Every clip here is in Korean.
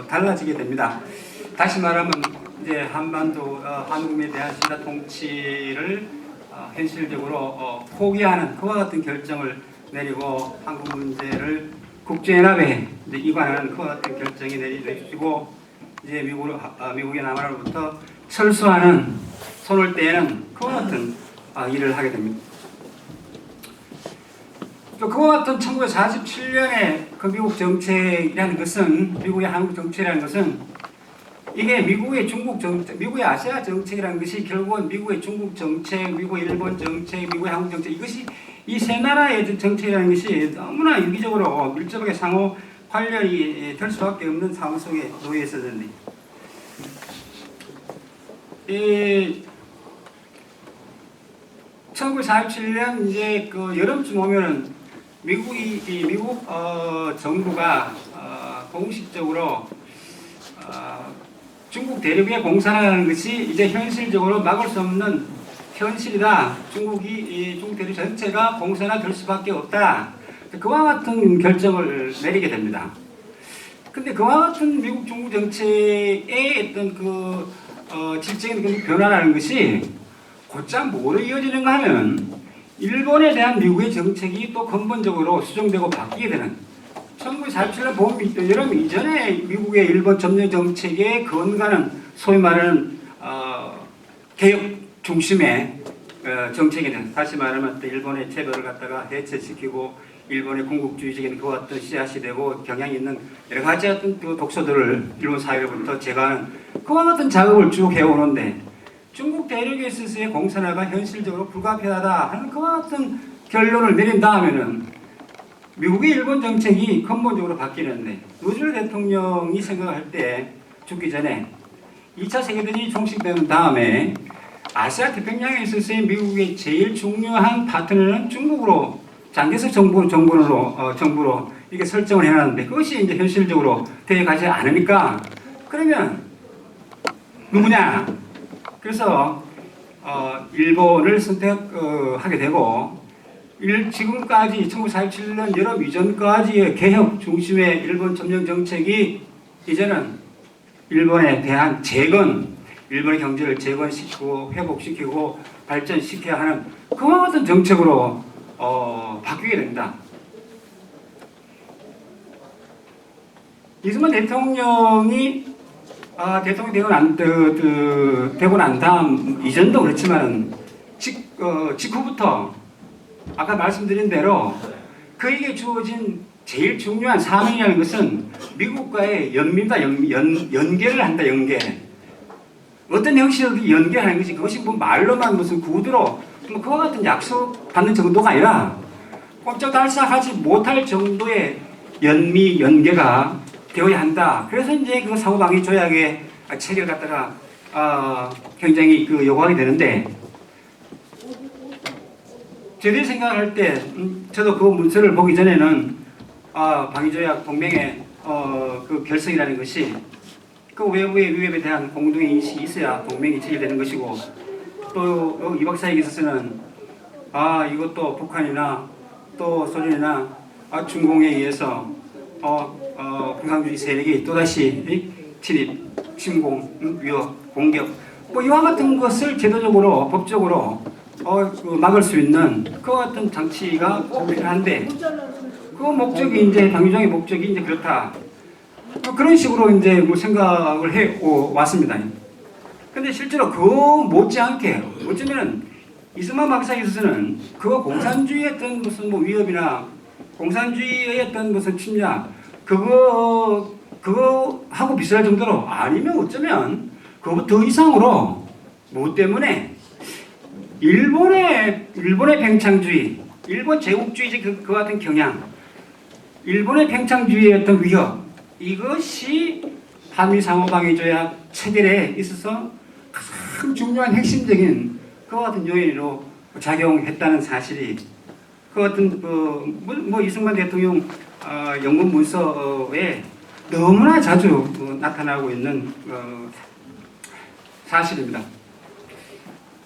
달라지게 됩니다. 다시 말하면 이제 한반도 한국에 대한 신라 통치를 현실적으로 포기하는 그와 같은 결정을 내리고 한국 문제를 국제연합에 이관하는 그와 같은 결정이 내리고 이제 미국의 남한으로부터 철수하는 손을 떼는 그와 같은 일을 하게 됩니다. 또 그와 같은 1947년에 그 미국 정책이라는 것은 미국의 한국 정책이라는 것은 이게 미국의 중국 정책, 미국의 아시아 정책이라는 것이 결국은 미국의 중국 정책, 미국의 일본 정책, 미국의 한국 정책 이것이 이 세 나라의 정책이라는 것이 너무나 유기적으로 밀접하게 상호 관련이 될 수밖에 없는 상황 속에 놓여 있었는데 1947년 이제 그 여름쯤 오면은 미국 정부가 공식적으로 중국 대륙의 공산화라는 것이 이제 현실적으로 막을 수 없는 현실이다. 중국 대륙 전체가 공산화될 수밖에 없다. 그와 같은 결정을 내리게 됩니다. 근데 그와 같은 미국 중국 정책의 어떤 질적인 그 변화라는 것이 곧장 뭐로 이어지는가 하면 일본에 대한 미국의 정책이 또 근본적으로 수정되고 바뀌게 되는 1947년 봄, 여름 이전에 미국의 일본 점령 정책의 근간은 소위 말하는 개혁 중심의 정책이 된 다시 말하면 또 일본의 체벌을 갖다가 해체시키고 일본의 군국주의적인 그와 같은 씨앗이 되고 경향이 있는 여러 가지 어떤 그 독소들을 일본 사회로부터 제거하는 그와 같은 작업을 쭉 해오는데 중국 대륙에 있어서의 공산화가 현실적으로 불가피하다 하는 그와 같은 결론을 내린 다음에는 미국의 일본 정책이 근본적으로 바뀌는데 루즈벨트 대통령이 생각할 때 죽기 전에 2차 세계대전이 종식되는 다음에 아시아 태평양에 있어서의 미국의 제일 중요한 파트너는 중국으로 장개석 정부로 이게 설정을 해놨는데 그것이 이제 현실적으로 되어가지 않으니까 그러면 누구냐? 그래서 일본을 선택하게 되고 지금까지 1947년 여름 이전까지의 개혁 중심의 일본 점령 정책이 이제는 일본에 대한 재건, 일본의 경제를 재건시키고 회복시키고 발전시켜야 하는 그와 같은 정책으로 바뀌게 됩니다. 이승만 대통령이 대통령이 되고 난 다음 이전도 그렇지만 직후부터 아까 말씀드린 대로 그에게 주어진 제일 중요한 사명이라는 것은 미국과의 연계를 한다. 연계. 어떤 형식으로 연계하는 것이 그것이 뭐 말로만 무슨 구두로 뭐 그와 같은 약속 받는 정도가 아니라 꼼짝달싹하지 못할 정도의 연계가 되어야 한다. 그래서 이제 그 상호방위 조약의 체계를 갖다가 굉장히 요구하게 되는데 저희들이 생각할 때 저도 그 문서를 보기 전에는 방위조약 동맹의 그 결성이라는 것이 그 외부의 위협에 대한 공동의 인식이 있어야 동맹이 체결되는 것이고 또 이 박사에게 있어서는 이것도 북한이나 또 소련이나 중공에 의해서 공산주의 세력이 또다시 침입, 침공, 위협, 공격 뭐 이와 같은 것을 제도적으로 법적으로 막을 수 있는 그와 같은 장치가 꼭 필요한데 그 목적이 이제 방위조약의 목적이 이제 그렇다. 그런 식으로 이제 뭐 생각을 해 왔습니다. 근데 실제로 그 못지않게 어쩌면 이승만 박사에 있어서는 그 공산주의의 어떤 무슨 뭐 위협이나 공산주의의 어떤 무슨 침략 그거하고 비슷할 정도로 아니면 어쩌면 그거 더 이상으로 뭐 때문에 일본의 팽창주의, 일본 제국주의적 그 같은 경향, 일본의 팽창주의의 어떤 위협 이것이 한미상호방위조약 체결에 있어서 가장 중요한 핵심적인 그와 같은 요인으로 작용했다는 사실이 그 같은 뭐 이승만 대통령 연금 문서에 너무나 자주 나타나고 있는 사실입니다.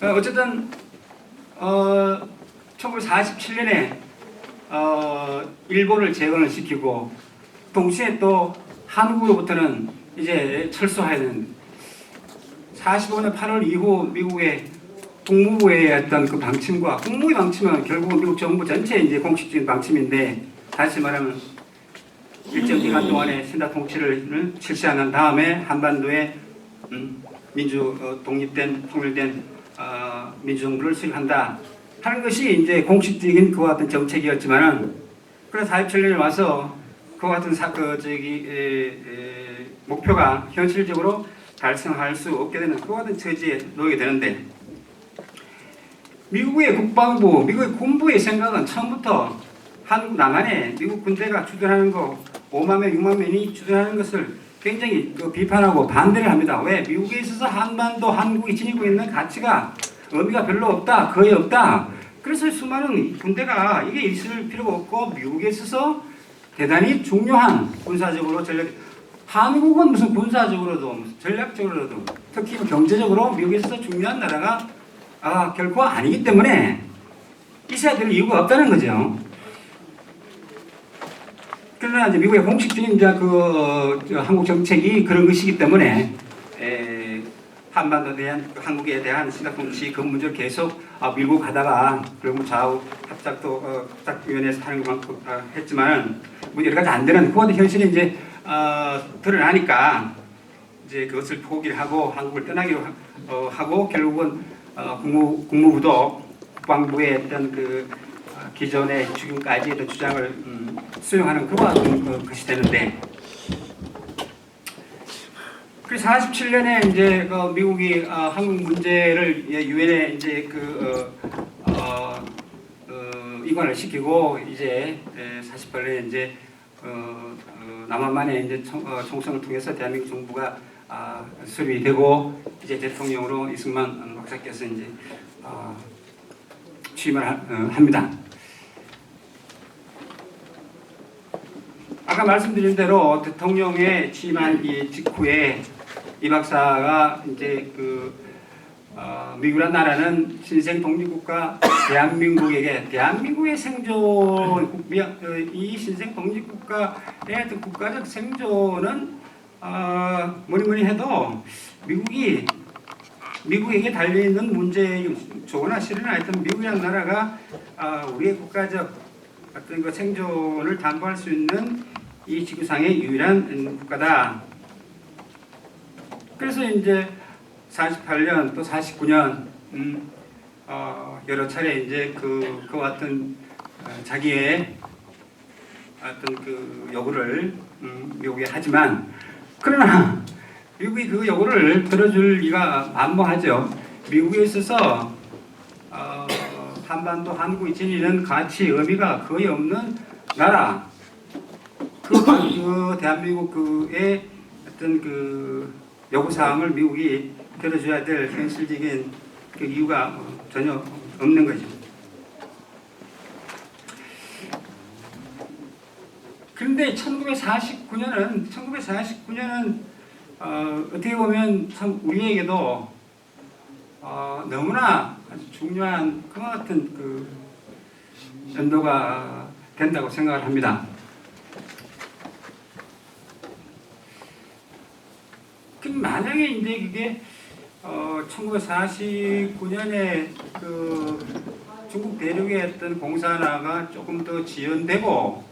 어쨌든 1947년에 일본을 재건을 시키고 동시에 또 한국으로부터는 이제 철수해야 되는 45년 8월 이후 미국의 국무부의 어떤 그 방침과 국무의 방침은 결국 미국 정부 전체 이제 공식적인 방침인데 다시 말하면 일정 기간 동안의 신라 통치를 실시하는 다음에 한반도에 독립된 통일된 민주정부를 수립한다 하는 것이 이제 공식적인 그와 같은 정책이었지만은 그래서 47년에 와서 그와 같은 목표가 현실적으로 달성할 수 없게 되는 그와 같은 처지에 놓이게 되는데 미국의 국방부, 미국의 군부의 생각은 처음부터 한국 남한에 미국 군대가 주둔하는 거 5만 명, 6만 명이 주둔하는 것을 굉장히 비판하고 반대를 합니다. 왜? 미국에 있어서 한반도, 한국이 지니고 있는 가치가 의미가 별로 없다, 거의 없다. 그래서 수많은 군대가 이게 있을 필요가 없고 미국에 있어서 대단히 중요한 군사적으로 한국은 무슨 군사적으로도 전략적으로도 특히 경제적으로 미국에 있어서 중요한 나라가 결코 아니기 때문에 있어야 될 이유가 없다는 거죠. 그러나 이제 미국의 공식적인 이제 한국 정책이 그런 것이기 때문에 한반도에 대한 한국에 대한 신라 통치 그 문제를 계속 밀고 가다가 그리고 좌우 합작도 합작위원회에서 하는 것만큼 했지만은 뭐 여러 가지 안 되는 그것도 현실이 이제 드러나니까 이제 그것을 포기를 하고 한국을 떠나기로 하고 결국은 국무부도 국방부의 어떤 기존의 지금까지 어떤 주장을 수용하는 그와 같은 것이 되는데 그래서 47년에 이제 미국이 한국 문제를 유엔에 이제 이관을 시키고 이제 48년에 이제 남한만의 이제 총선을 통해서 대한민국 정부가 수립이 되고 이제 대통령으로 이승만 박사께서 이제 취임을 합니다. 아까 말씀드린 대로 대통령에 취임한 이 직후에 이 박사가 이제 미국이라는 나라는 신생 독립국가 대한민국의 생존, 이 신생 독립국가의 어떤 국가적 생존은 뭐니 해도 미국에게 달려있는 문제, 좋으나 싫으나 하여튼 미국이라는 나라가 우리의 국가적 어떤 그 생존을 담보할 수 있는 이 지구상의 유일한 국가다. 그래서 이제 48년 또 49년 여러 차례 이제 그와 같은 자기의 어떤 요구를 미국에 하지만 그러나 미국이 그 요구를 들어줄 리가 만무하죠. 미국에 있어서 한반도 한국이 지니는 가치 의미가 거의 없는 나라. 대한민국의 어떤 요구사항을 미국이 들어줘야 될 현실적인 이유가 전혀 없는 거죠. 그런데 1949년은 어떻게 보면 참 우리에게도 너무나 아주 중요한 그와 같은 연도가 된다고 생각을 합니다. 만약에 이제 그게 1949년에 중국 대륙의 어떤 공산화가 조금 더 지연되고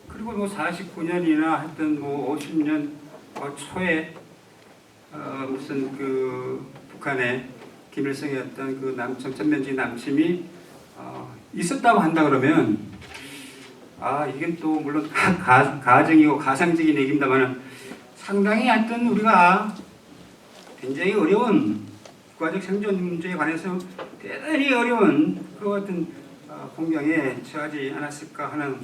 그리고 뭐 49년이나 하여튼 뭐 50년 초에 무슨 북한의 김일성의 어떤 전면적인 남침이 있었다고 한다 그러면 이게 또 물론 가정이고 가상적인 얘기입니다만은 상당히 하여튼 우리가 굉장히 어려운 국가적 생존 문제에 관해서 대단히 어려운 그 같은 공경에 처하지 않았을까 하는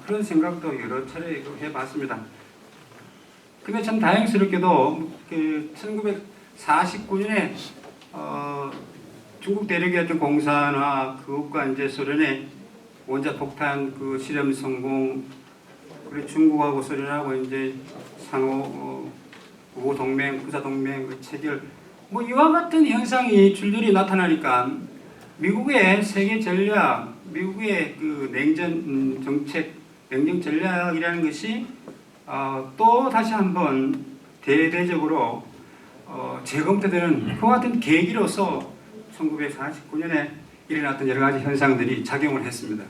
그런 생각도 여러 차례 해봤습니다. 근데 참 다행스럽게도 1949년에 중국 대륙의 어떤 공산화 그것과 이제 소련의 원자 폭탄 실험 성공 그리고 중국하고 소련하고 이제 상호 우호 동맹, 부사 동맹 체결 뭐 이와 같은 현상이 줄줄이 나타나니까 미국의 세계 전략, 미국의 냉전 정책, 냉정 전략이라는 것이 또 다시 한번 대대적으로 재검토되는 그와 같은 계기로서 1949년에 일어났던 여러 가지 현상들이 작용을 했습니다.